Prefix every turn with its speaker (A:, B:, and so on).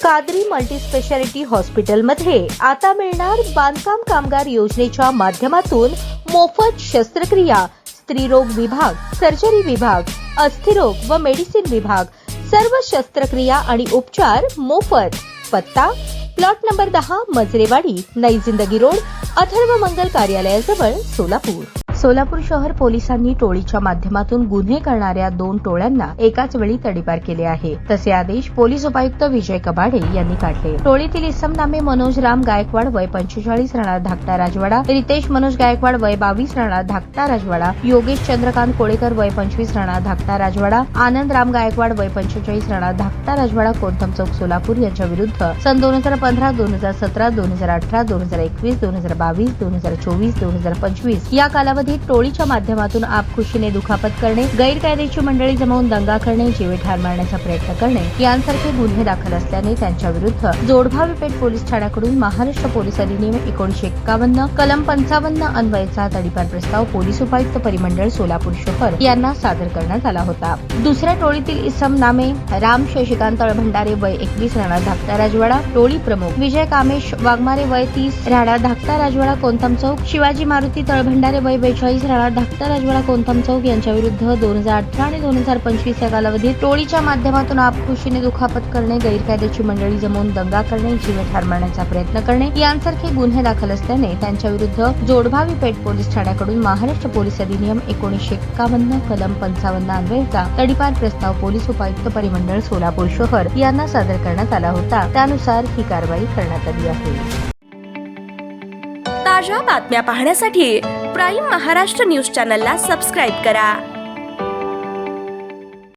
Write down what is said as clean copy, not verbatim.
A: Qadri multispeciality हॉस्पिटलमध्ये आता मिळणार बांधकाम कामगार योजनेच्या माध्यमातून मोफत शस्त्रक्रिया, स्त्रीरोग विभाग, सर्जरी विभाग, अस्थिरोग व मेडिसिन विभाग, सर्व शस्त्रक्रिया आणि उपचार मोफत। पत्ता प्लॉट नंबर 10 मजरेवाडी, नई जिंदगी रोड, अथर्व मंगल कार्यालयाजवळ, सोलापूर। सोलापूर शहर पोलिसांनी टोळीच्या माध्यमातून गुन्हे करणाऱ्या 2 टोळ्यांना एकाच वेळी तडीपार केले आहे। तसे आदेश पोलीस उपायुक्त विजय कबाडे यांनी काढले। टोळीतील इसम नामे मनोज राम गायकवाड वय 45 राहणार धाकटा राजवाडा, रितेश मनोज गायकवाड वय 22 राहणार धाकटा राजवाडा, योगेश चंद्रकांत कोळेकर वय 25 राहणार धाकटा राजवाडा, आनंद राम गायकवाड वय 45 राहणार धाकटा राजवाडा, कोंथम चौक, सोलापूर यांच्या विरुद्ध सन 2015, 2017, 2018, 2021, 2022, 2024, 2025 या कालावधीत टोळीच्या माध्यमातून आपखुशीने दुखापत करणे, गैरकायदेची मंडळी जमवून दंगा करणे, जीवे मारण्याचा प्रयत्न करणे यांसारखे गुन्हे दाखल असल्याने त्यांच्या विरुद्ध जोडभावी पेठ पोलीस ठाण्याकडून महाराष्ट्र पोलीस अधिनियम 1951 कलम 55 अन्वयचा तडीपार प्रस्ताव पोलीस उपायुक्त परिमंडळ सोलापूर शहर यांना सादर करण्यात आला होता। दुसऱ्या टोळीतील इसम नामे राम शशिकांत तळभंडारे वय 21 राहणार धाकटा राजवाडा, टोळी प्रमुख विजय कामेश वाघमारे वय 30 राहणार धाकटा राजवाडा, कोंथम चौक, शिवाजी मारुती तळभंडारे वय 42 राहणार धाकटा राजवाडा, कोंथम चौक यांच्या विरुद्ध 2018 आणि 2025 या कालावधीत टोळीच्या माध्यमातून आपखुशीने दुखापत करणे, गैरकायदेची मंडळी जमवून दंगा करणे, जीवे ठार मारण्याचा प्रयत्न करणे यांसारखे गुन्हे दाखल असल्याने त्यांच्या विरुद्ध जोडभावी पेठ पोलीस ठाण्याकडून महाराष्ट्र पोलीस अधिनियम 1951 कलम 55 अन्वयचा तडीपार प्रस्ताव पोलीस उपायुक्त परिमंडळ सोलापूर शहर यांना सादर करण्यात आला होता। त्यानुसार ही कारवाई करण्यात आली आहे।
B: ताज्या बातम्या पाहण्यासाठी प्राईम महाराष्ट्र न्यूज चॅनलला सबस्क्राईब करा।